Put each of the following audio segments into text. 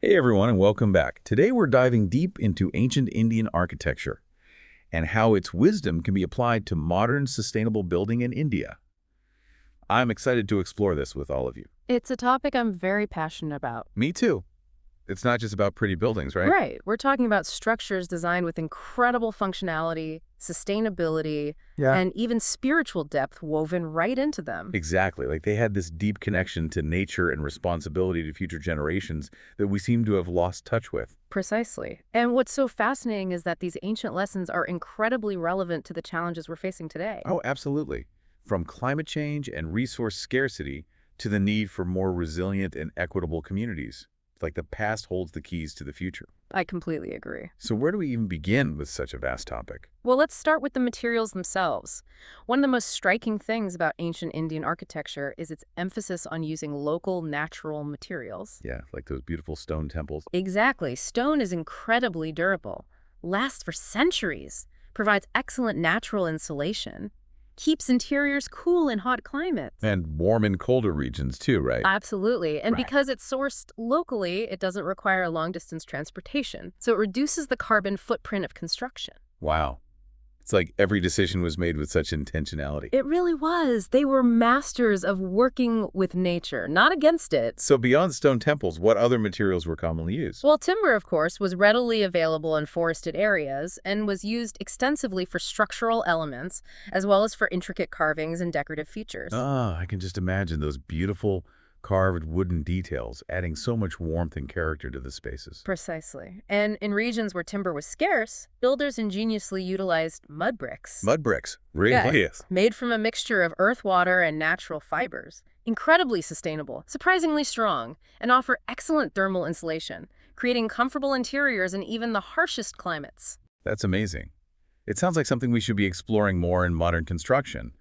Hey everyone, and welcome back. Today we're diving deep into ancient Indian architecture and how its wisdom can be applied to modern sustainable building in India. I'm excited to explore this with all of you. It's a topic I'm very passionate about. Me too. It's not just about pretty buildings, right? Right. We're talking about structures designed with incredible functionality, sustainability, Yeah. and even spiritual depth woven right into them. Exactly. Like they had this deep connection to nature and responsibility to future generations that we seem to have lost touch with. Precisely. And what's so fascinating is that these ancient lessons are incredibly relevant to the challenges we're facing today. Oh, absolutely. From climate change and resource scarcity to the need for more resilient and equitable communities. Like the past holds the keys to the future. I completely agree. So where do we even begin with such a vast topic? Well, let's start with the materials themselves. One of the most striking things about ancient Indian architecture is its emphasis on using local natural materials. Yeah, like those beautiful stone temples. Exactly. Stone is incredibly durable, lasts for centuries, provides excellent natural insulation, keeps interiors cool in hot climates. And warm in colder regions too, right? Absolutely. And Right. because it's sourced locally, it doesn't require long-distance transportation. So it reduces the carbon footprint of construction. Wow. It's like every decision was made with such intentionality. It really was. They were masters of working with nature, not against it. So beyond stone temples, what other materials were commonly used? Well, timber, of course, was readily available in forested areas and was used extensively for structural elements, as well as for intricate carvings and decorative features. I can just imagine those beautiful carved wooden details, adding so much warmth and character to the spaces. Precisely. And in regions where timber was scarce, builders ingeniously utilized mud bricks. Mud bricks, really? Yeah. Yes. Made from a mixture of earth, water, and natural fibers. Incredibly sustainable, surprisingly strong, and offer excellent thermal insulation, creating comfortable interiors in even the harshest climates. That's amazing. It sounds like something we should be exploring more in modern construction,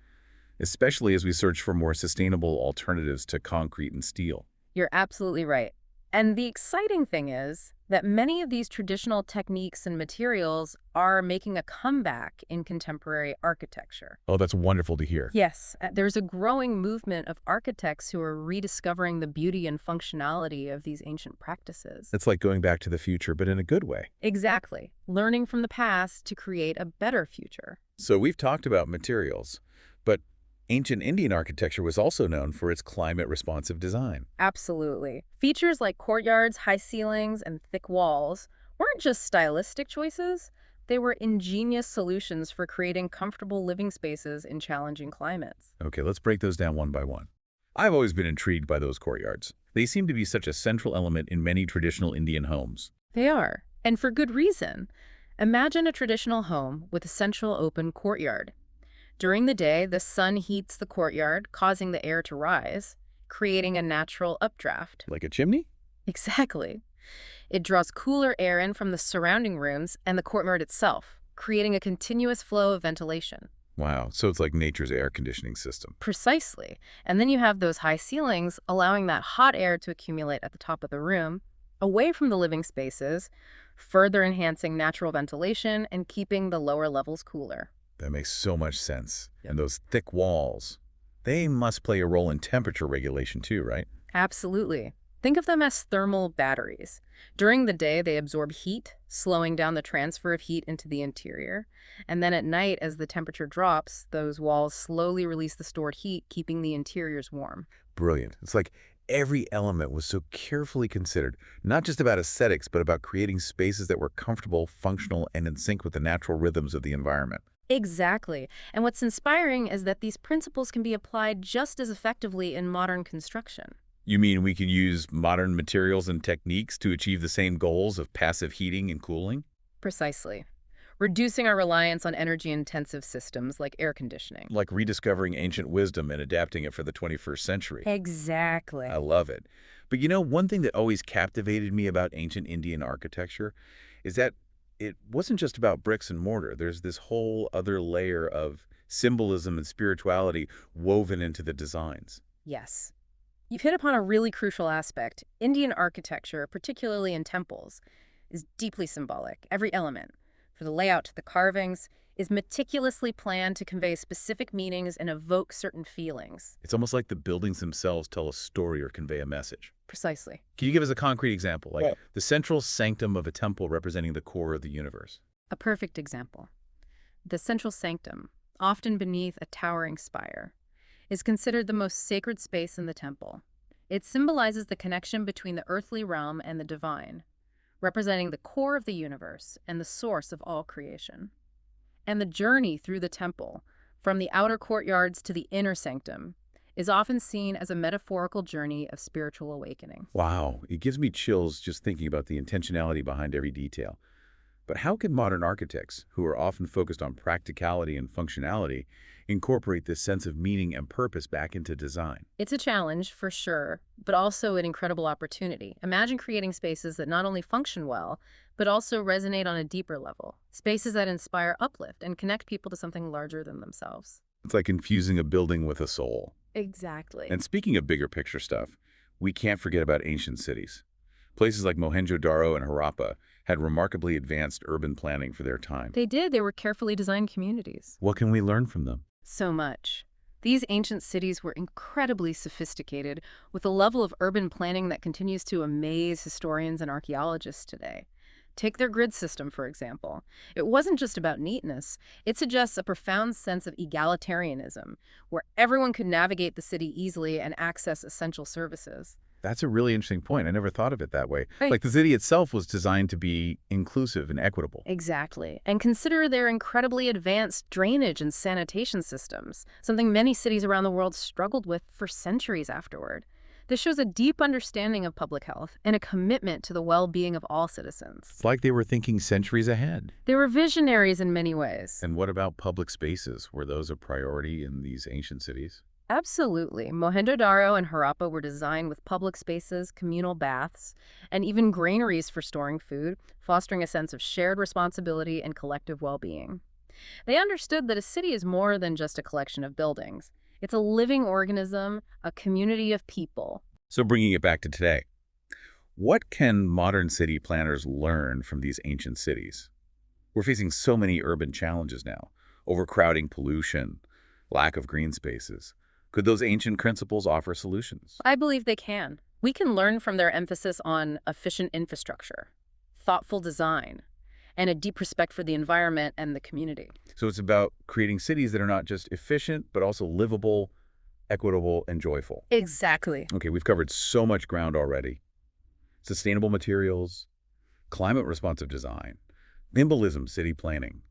especially as we search for more sustainable alternatives to concrete and steel. You're absolutely right. And the exciting thing is that many of these traditional techniques and materials are making a comeback in contemporary architecture. Oh, that's wonderful to hear. Yes, there's a growing movement of architects who are rediscovering the beauty and functionality of these ancient practices. It's like going back to the future, but in a good way. Exactly. Learning from the past to create a better future. So we've talked about materials, but ancient Indian architecture was also known for its climate-responsive design. Absolutely. Features like courtyards, high ceilings, and thick walls weren't just stylistic choices, they were ingenious solutions for creating comfortable living spaces in challenging climates. Okay, let's break those down one by one. I've always been intrigued by those courtyards. They seem to be such a central element in many traditional Indian homes. They are, and for good reason. Imagine a traditional home with a central open courtyard. During the day, the sun heats the courtyard, causing the air to rise, creating a natural updraft. Like a chimney? Exactly. It draws cooler air in from the surrounding rooms and the courtyard itself, creating a continuous flow of ventilation. Wow, so it's like nature's air conditioning system. Precisely. And then you have those high ceilings, allowing that hot air to accumulate at the top of the room, away from the living spaces, further enhancing natural ventilation and keeping the lower levels cooler. That makes so much sense. Yep. And those thick walls, they must play a role in temperature regulation too, right? Absolutely. Think of them as thermal batteries. During the day, they absorb heat, slowing down the transfer of heat into the interior. And then at night, as the temperature drops, those walls slowly release the stored heat, keeping the interiors warm. Brilliant. It's like every element was so carefully considered, not just about aesthetics, but about creating spaces that were comfortable, functional, and in sync with the natural rhythms of the environment. Exactly. And what's inspiring is that these principles can be applied just as effectively in modern construction. You mean we could use modern materials and techniques to achieve the same goals of passive heating and cooling? Precisely. Reducing our reliance on energy-intensive systems like air conditioning. Like rediscovering ancient wisdom and adapting it for the 21st century. Exactly. I love it. But you know, one thing that always captivated me about ancient Indian architecture is that it wasn't just about bricks and mortar. There's this whole other layer of symbolism and spirituality woven into the designs. Yes. You've hit upon a really crucial aspect. Indian architecture, particularly in temples, is deeply symbolic, every element. for the layout to the carvings, is meticulously planned to convey specific meanings and evoke certain feelings. It's almost like the buildings themselves tell a story or convey a message. Precisely. Can you give us a concrete example, like Right. the central sanctum of a temple representing the core of the universe? A perfect example. The central sanctum, often beneath a towering spire, is considered the most sacred space in the temple. It symbolizes the connection between the earthly realm and the divine, representing the core of the universe and the source of all creation. And the journey through the temple, from the outer courtyards to the inner sanctum, is often seen as a metaphorical journey of spiritual awakening. Wow, it gives me chills just thinking about the intentionality behind every detail. But how can modern architects, who are often focused on practicality and functionality, incorporate this sense of meaning and purpose back into design? It's a challenge, for sure, but also an incredible opportunity. Imagine creating spaces that not only function well, but also resonate on a deeper level. Spaces that inspire uplift and connect people to something larger than themselves. It's like infusing a building with a soul. Exactly. And speaking of bigger picture stuff, we can't forget about ancient cities. Places like Mohenjo-Daro and Harappa had remarkably advanced urban planning for their time. They were carefully designed communities. What can we learn from them? So much. These ancient cities were incredibly sophisticated, with a level of urban planning that continues to amaze historians and archaeologists today. Take their grid system, for example. It wasn't just about neatness. It suggests a profound sense of egalitarianism, where everyone could navigate the city easily and access essential services. That's a really interesting point. I never thought of it that way. Right. Like the city itself was designed to be inclusive and equitable. Exactly. And consider their incredibly advanced drainage and sanitation systems, something many cities around the world struggled with for centuries afterward. This shows a deep understanding of public health and a commitment to the well-being of all citizens. It's like they were thinking centuries ahead. They were visionaries in many ways. And what about public spaces? Were those a priority in these ancient cities? Absolutely. Mohenjo-Daro and Harappa were designed with public spaces, communal baths, and even granaries for storing food, fostering a sense of shared responsibility and collective well-being. They understood that a city is more than just a collection of buildings. It's a living organism, a community of people. So bringing it back to today, what can modern city planners learn from these ancient cities? We're facing so many urban challenges now: overcrowding, pollution, lack of green spaces. Could those ancient principles offer solutions? I believe they can. We can learn from their emphasis on efficient infrastructure, thoughtful design, and a deep respect for the environment and the community. So it's about creating cities that are not just efficient, but also livable, equitable, and joyful. Exactly. Okay, we've covered so much ground already. Sustainable materials, climate-responsive design, nimblism city planning.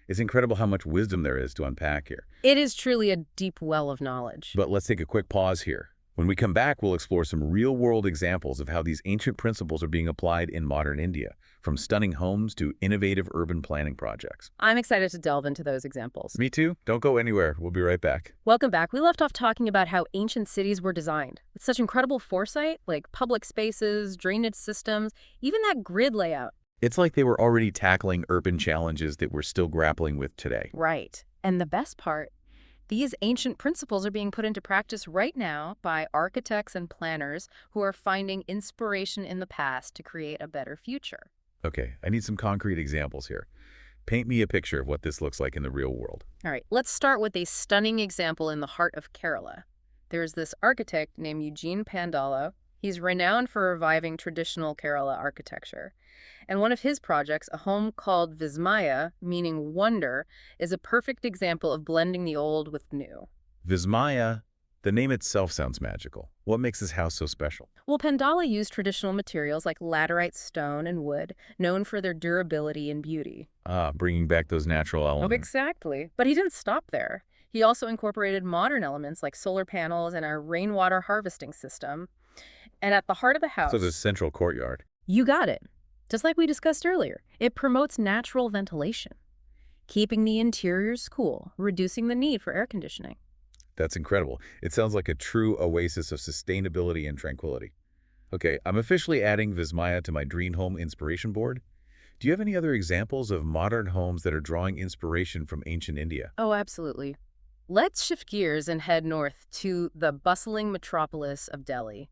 It's incredible how much wisdom there is to unpack here. It is truly a deep well of knowledge. But let's take a quick pause here. When we come back, we'll explore some real-world examples of how these ancient principles are being applied in modern India, from stunning homes to innovative urban planning projects. I'm excited to delve into those examples. Me too. Don't go anywhere. We'll be right back. Welcome back. We left off talking about how ancient cities were designed with such incredible foresight, like public spaces, drainage systems, even that grid layout. It's like they were already tackling urban challenges that we're still grappling with today. Right. And the best part, these ancient principles are being put into practice right now by architects and planners who are finding inspiration in the past to create a better future. Okay, I need some concrete examples here. Paint me a picture of what this looks like in the real world. All right, let's start with a stunning example in the heart of Kerala. There's this architect named Eugene Pandala. He's renowned for reviving traditional Kerala architecture. And one of his projects, a home called Vismaya, meaning wonder, is a perfect example of blending the old with new. Vismaya, the name itself sounds magical. What makes this house so special? Well, Pandala used traditional materials like laterite stone and wood, known for their durability and beauty. Ah, bringing back those natural Oh, elements. exactly. But he didn't stop there. He also incorporated modern elements like solar panels and a rainwater harvesting system. And at the heart of the house, So the central courtyard. you got it. Just like we discussed earlier, it promotes natural ventilation, keeping the interiors cool, reducing the need for air conditioning. That's incredible. It sounds like a true oasis of sustainability and tranquility. Okay, I'm officially adding Vismaya to my Dream Home inspiration board. Do you have any other examples of modern homes that are drawing inspiration from ancient India? Oh, absolutely. Let's shift gears and head north to the bustling metropolis of Delhi.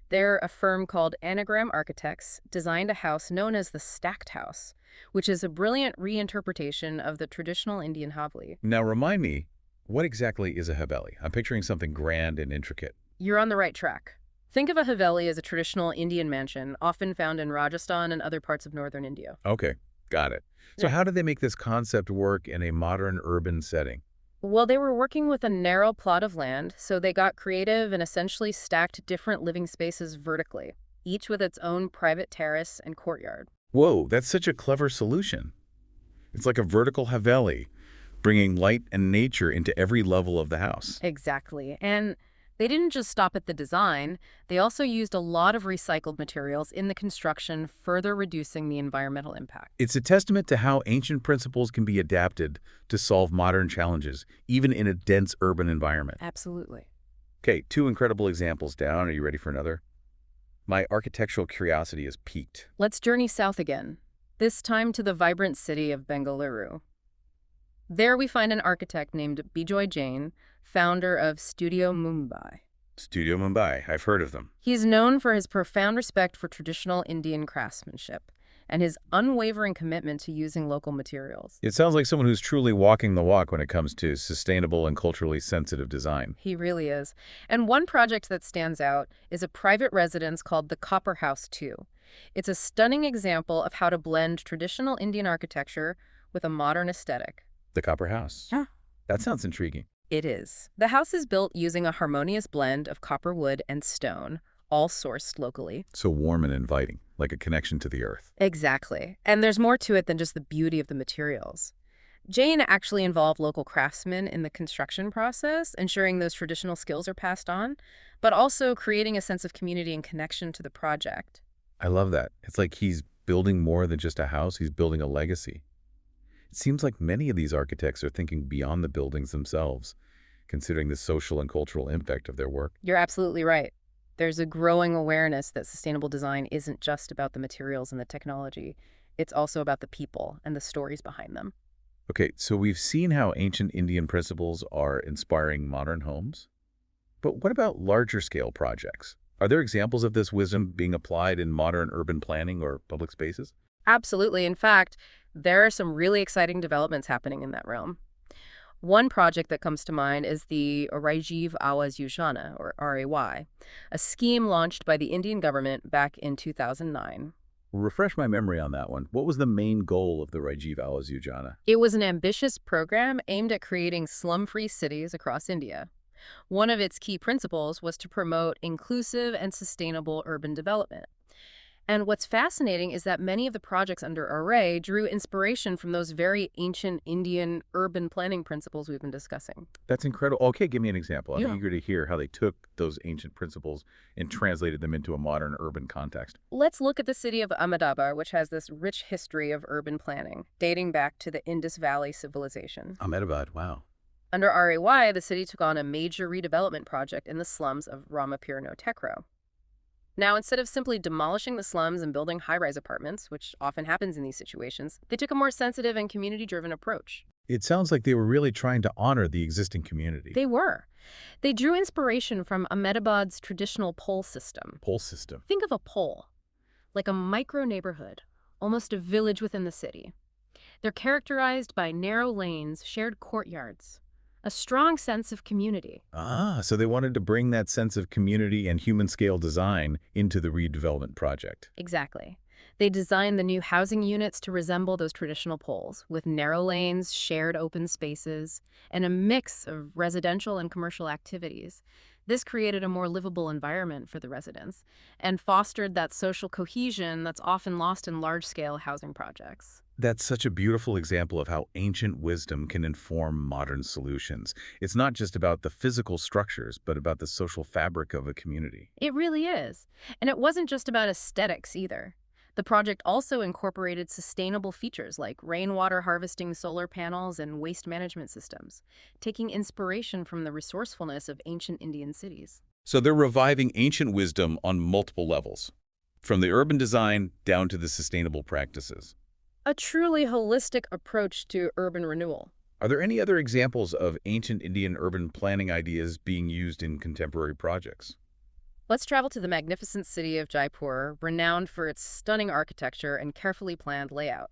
There, a firm called Anagram Architects designed a house known as the Stacked House, which is a brilliant reinterpretation of the traditional Indian haveli. Now remind me, what exactly is a haveli? I'm picturing something grand and intricate. You're on the right track. Think of a haveli as a traditional Indian mansion, often found in Rajasthan and other parts of northern India. Okay, got it. So Yeah. how did they make this concept work in a modern urban setting? Well, they were working with a narrow plot of land, so they got creative and essentially stacked different living spaces vertically, each with its own private terrace and courtyard. Whoa, that's such a clever solution. It's like a vertical haveli, bringing light and nature into every level of the house. Exactly. And they didn't just stop at the design, they also used a lot of recycled materials in the construction, further reducing the environmental impact. It's a testament to how ancient principles can be adapted to solve modern challenges, even in a dense urban environment. Absolutely. Okay, two incredible examples down. Are you ready for another? My architectural curiosity is piqued. Let's journey south again, this time to the vibrant city of Bengaluru. There we find an architect named Bijoy Jain, founder of Studio Mumbai. Studio Mumbai, I've heard of them. He's known for his profound respect for traditional Indian craftsmanship and his unwavering commitment to using local materials. It sounds like someone who's truly walking the walk when it comes to sustainable and culturally sensitive design. He really is. And one project that stands out is a private residence called the Copper House 2. It's a stunning example of how to blend traditional Indian architecture with a modern aesthetic. The Copper House. Yeah. That sounds intriguing. It is. The house is built using a harmonious blend of copper wood and stone, all sourced locally. So warm and inviting, like a connection to the earth. Exactly. And there's more to it than just the beauty of the materials. Jane actually involved local craftsmen in the construction process, ensuring those traditional skills are passed on, but also creating a sense of community and connection to the project. I love that. It's like he's building more than just a house, he's building a legacy. It seems like many of these architects are thinking beyond the buildings themselves, considering the social and cultural impact of their work. You're absolutely right. There's a growing awareness that sustainable design isn't just about the materials and the technology. It's also about the people and the stories behind them. Okay, so we've seen how ancient Indian principles are inspiring modern homes. But what about larger scale projects? Are there examples of this wisdom being applied in modern urban planning or public spaces? Absolutely. In fact, there are some really exciting developments happening in that realm. One project that comes to mind is the Rajiv Awas Yojana, or RAY, a scheme launched by the Indian government back in 2009. Refresh my memory on that one. What was the main goal of the Rajiv Awas Yojana? It was an ambitious program aimed at creating slum-free cities across India. One of its key principles was to promote inclusive and sustainable urban development. And what's fascinating is that many of the projects under Array drew inspiration from those very ancient Indian urban planning principles we've been discussing. That's incredible. Okay, give me an example. I'm Yeah. eager to hear how they took those ancient principles and translated them into a modern urban context. Let's look at the city of Ahmedabad, which has this rich history of urban planning, dating back to the Indus Valley civilization. Ahmedabad, wow. Under RAY, the city took on a major redevelopment project in the slums of Ramapur Notekro. Now, instead of simply demolishing the slums and building high-rise apartments, which often happens in these situations, they took a more sensitive and community-driven approach. It sounds like they were really trying to honor the existing community. They were. They drew inspiration from Ahmedabad's traditional pole system. Pole system. Think of a pole, like a micro-neighborhood, almost a village within the city. They're characterized by narrow lanes, shared courtyards, a strong sense of community. Ah, so they wanted to bring that sense of community and human-scale design into the redevelopment project. Exactly. They designed the new housing units to resemble those traditional poles, with narrow lanes, shared open spaces, and a mix of residential and commercial activities. This created a more livable environment for the residents and fostered that social cohesion that's often lost in large-scale housing projects. That's such a beautiful example of how ancient wisdom can inform modern solutions. It's not just about the physical structures, but about the social fabric of a community. It really is. And it wasn't just about aesthetics either. The project also incorporated sustainable features like rainwater harvesting solar panels and waste management systems, taking inspiration from the resourcefulness of ancient Indian cities. So they're reviving ancient wisdom on multiple levels, from the urban design down to the sustainable practices. A truly holistic approach to urban renewal. Are there any other examples of ancient Indian urban planning ideas being used in contemporary projects? Let's travel to the magnificent city of Jaipur, renowned for its stunning architecture and carefully planned layout.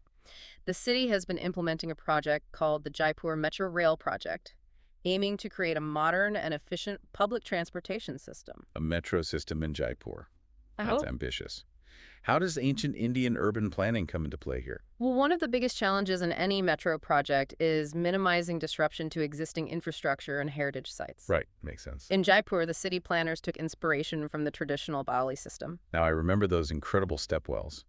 The city has been implementing a project called the Jaipur Metro Rail Project, aiming to create a modern and efficient public transportation system. A metro system in Jaipur. I That's hope. ambitious. How does ancient Indian urban planning come into play here? Well, one of the biggest challenges in any metro project is minimizing disruption to existing infrastructure and heritage sites. Right, makes sense. In Jaipur, the city planners took inspiration from the traditional Baoli system. Now, I remember those incredible stepwells.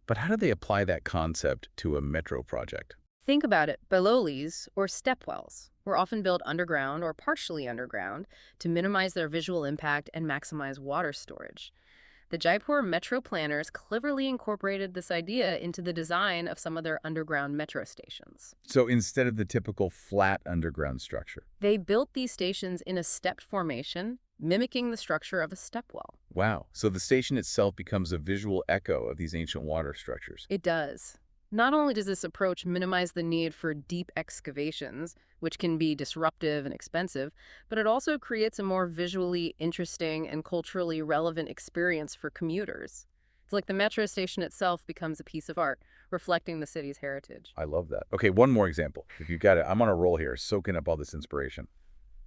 But how do they apply that concept to a metro project? Think about it. Balolis, or stepwells, were often built underground or partially underground to minimize their visual impact and maximize water storage. The Jaipur metro planners cleverly incorporated this idea into the design of some of their underground metro stations. So instead of the typical flat underground structure. They built these stations in a stepped formation, mimicking the structure of a stepwell. Wow. So the station itself becomes a visual echo of these ancient water structures. It does. Not only does this approach minimize the need for deep excavations, which can be disruptive and expensive, but it also creates a more visually interesting and culturally relevant experience for commuters. It's like the metro station itself becomes a piece of art, reflecting the city's heritage. I love that. Okay, one more example. If you've got it, I'm on a roll here, soaking up all this inspiration.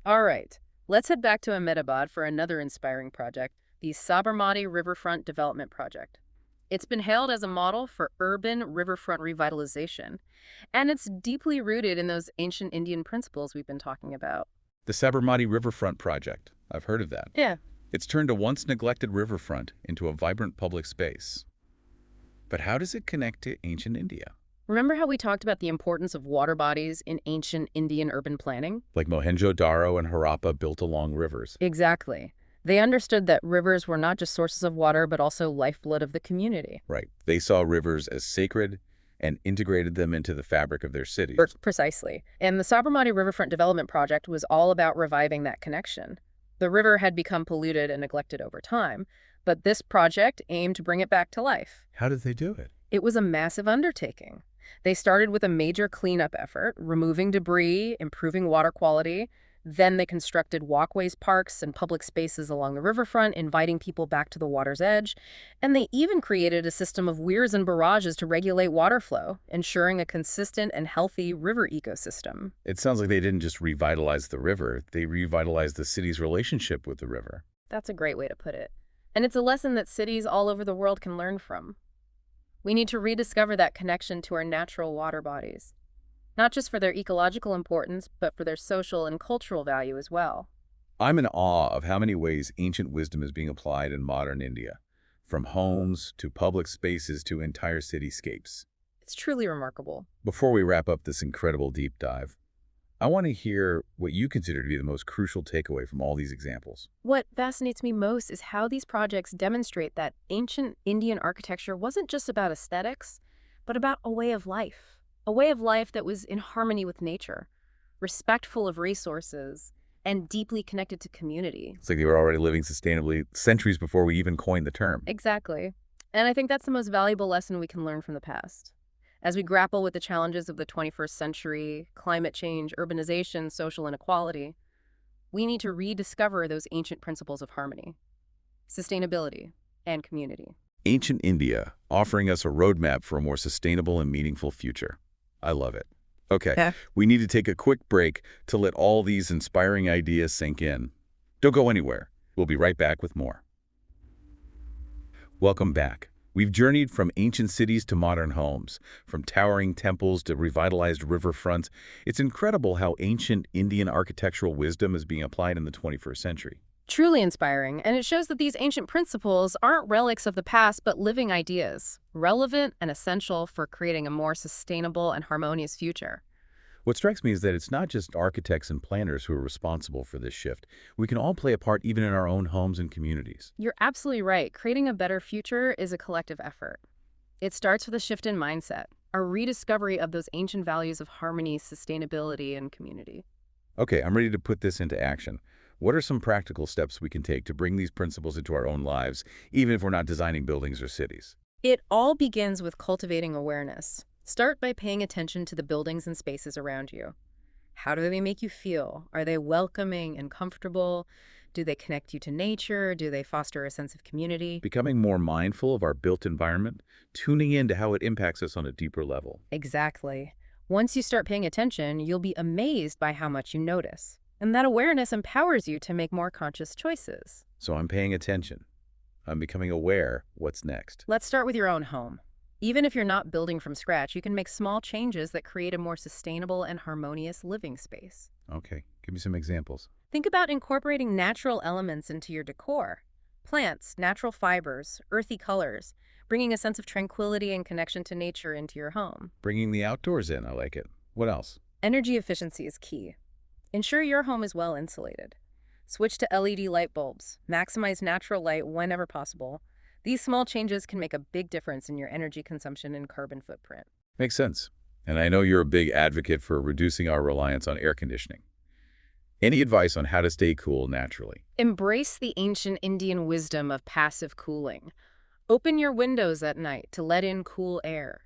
All right, let's head back to Ahmedabad for another inspiring project, the Sabarmati Riverfront Development Project. It's been hailed as a model for urban riverfront revitalization, and it's deeply rooted in those ancient Indian principles we've been talking about. The Sabarmati Riverfront Project. I've heard of that. Yeah. It's turned a once neglected riverfront into a vibrant public space. But how does it connect to ancient India? Remember how we talked about the importance of water bodies in ancient Indian urban planning? Like Mohenjo-Daro and Harappa built along rivers. Exactly. They understood that rivers were not just sources of water, but also lifeblood of the community. Right. They saw rivers as sacred and integrated them into the fabric of their cities. Precisely. And the Sabarmati Riverfront Development Project was all about reviving that connection. The river had become polluted and neglected over time, but this project aimed to bring it back to life. How did they do it? It was a massive undertaking. They started with a major cleanup effort, removing debris, improving water quality. Then they constructed walkways, parks, and public spaces along the riverfront, inviting people back to the water's edge. And they even created a system of weirs and barrages to regulate water flow, ensuring a consistent and healthy river ecosystem. It sounds like they didn't just revitalize the river, they revitalized the city's relationship with the river. That's a great way to put it. And it's a lesson that cities all over the world can learn from. We need to rediscover that connection to our natural water bodies, not just for their ecological importance, but for their social and cultural value as well. I'm in awe of how many ways ancient wisdom is being applied in modern India, from homes to public spaces to entire cityscapes. It's truly remarkable. Before we wrap up this incredible deep dive, I want to hear what you consider to be the most crucial takeaway from all these examples. What fascinates me most is how these projects demonstrate that ancient Indian architecture wasn't just about aesthetics, but about a way of life. A way of life that was in harmony with nature, respectful of resources, and deeply connected to community. It's like they were already living sustainably centuries before we even coined the term. Exactly. And I think that's the most valuable lesson we can learn from the past. As we grapple with the challenges of the 21st century, climate change, urbanization, social inequality, we need to rediscover those ancient principles of harmony, sustainability, and community. Ancient India, offering us a roadmap for a more sustainable and meaningful future. I love it. Okay, Yeah. we need to take a quick break to let all these inspiring ideas sink in. Don't go anywhere. We'll be right back with more. Welcome back. We've journeyed from ancient cities to modern homes, from towering temples to revitalized riverfronts. It's incredible how ancient Indian architectural wisdom is being applied in the 21st century. Truly inspiring, and it shows that these ancient principles aren't relics of the past, but living ideas, relevant and essential for creating a more sustainable and harmonious future. What strikes me is that it's not just architects and planners who are responsible for this shift. We can all play a part even in our own homes and communities. You're absolutely right. Creating a better future is a collective effort. It starts with a shift in mindset, a rediscovery of those ancient values of harmony, sustainability, and community. Okay, I'm ready to put this into action. What are some practical steps we can take to bring these principles into our own lives, even if we're not designing buildings or cities? It all begins with cultivating awareness. Start by paying attention to the buildings and spaces around you. How do they make you feel? Are they welcoming and comfortable? Do they connect you to nature? Do they foster a sense of community? Becoming more mindful of our built environment, tuning in to how it impacts us on a deeper level. Exactly. Once you start paying attention, you'll be amazed by how much you notice. And that awareness empowers you to make more conscious choices. So I'm paying attention. I'm becoming aware what's next. Let's start with your own home. Even if you're not building from scratch, you can make small changes that create a more sustainable and harmonious living space. Okay, give me some examples. Think about incorporating natural elements into your decor. Plants, natural fibers, earthy colors, bringing a sense of tranquility and connection to nature into your home. Bringing the outdoors in, I like it. What else? Energy efficiency is key. Ensure your home is well insulated. Switch to LED light bulbs. Maximize natural light whenever possible. These small changes can make a big difference in your energy consumption and carbon footprint. Makes sense. And I know you're a big advocate for reducing our reliance on air conditioning. Any advice on how to stay cool naturally? Embrace the ancient Indian wisdom of passive cooling. Open your windows at night to let in cool air.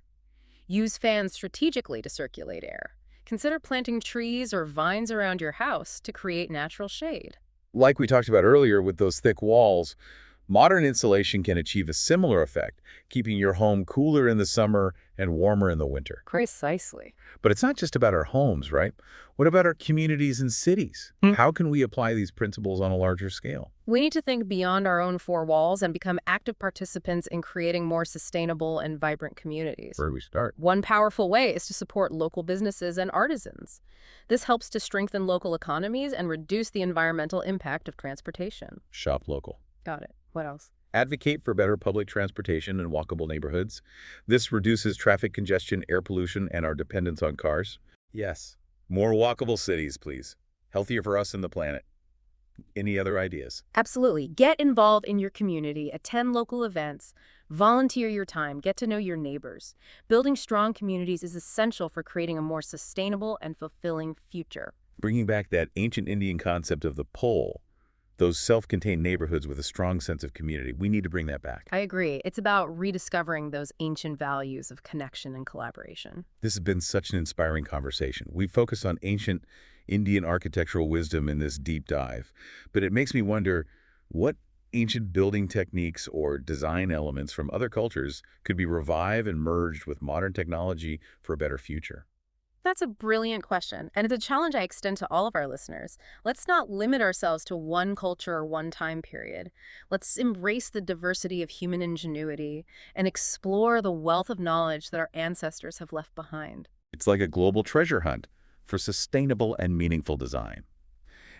Use fans strategically to circulate air. Consider planting trees or vines around your house to create natural shade. Like we talked about earlier with those thick walls, modern insulation can achieve a similar effect, keeping your home cooler in the summer and warmer in the winter. Precisely. But it's not just about our homes, right? What about our communities and cities? How can we apply these principles on a larger scale? We need to think beyond our own four walls and become active participants in creating more sustainable and vibrant communities. Where do we start? One powerful way is to support local businesses and artisans. This helps to strengthen local economies and reduce the environmental impact of transportation. Shop local. Got it. What else? Advocate for better public transportation and walkable neighborhoods. This reduces traffic congestion, air pollution, and our dependence on cars. Yes. More walkable cities, please. Healthier for us and the planet. Any other ideas? Absolutely. Get involved in your community, attend local events, volunteer your time, get to know your neighbors. Building strong communities is essential for creating a more sustainable and fulfilling future. Bringing back that ancient Indian concept of the pole, those self-contained neighborhoods with a strong sense of community. We need to bring that back. I agree. It's about rediscovering those ancient values of connection and collaboration. This has been such an inspiring conversation. We focus on ancient Indian architectural wisdom in this deep dive, but it makes me wonder what ancient building techniques or design elements from other cultures could be revived and merged with modern technology for a better future. That's a brilliant question, and it's a challenge I extend to all of our listeners. Let's not limit ourselves to one culture or one time period. Let's embrace the diversity of human ingenuity and explore the wealth of knowledge that our ancestors have left behind. It's like a global treasure hunt for sustainable and meaningful design.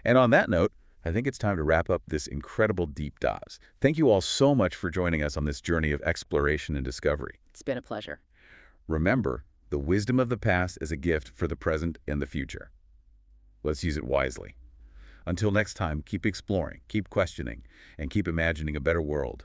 And on that note, I think it's time to wrap up this incredible deep dive. Thank you all so much for joining us on this journey of exploration and discovery. It's been a pleasure. Remember, the wisdom of the past is a gift for the present and the future. Let's use it wisely. Until next time, keep exploring, keep questioning, and keep imagining a better world.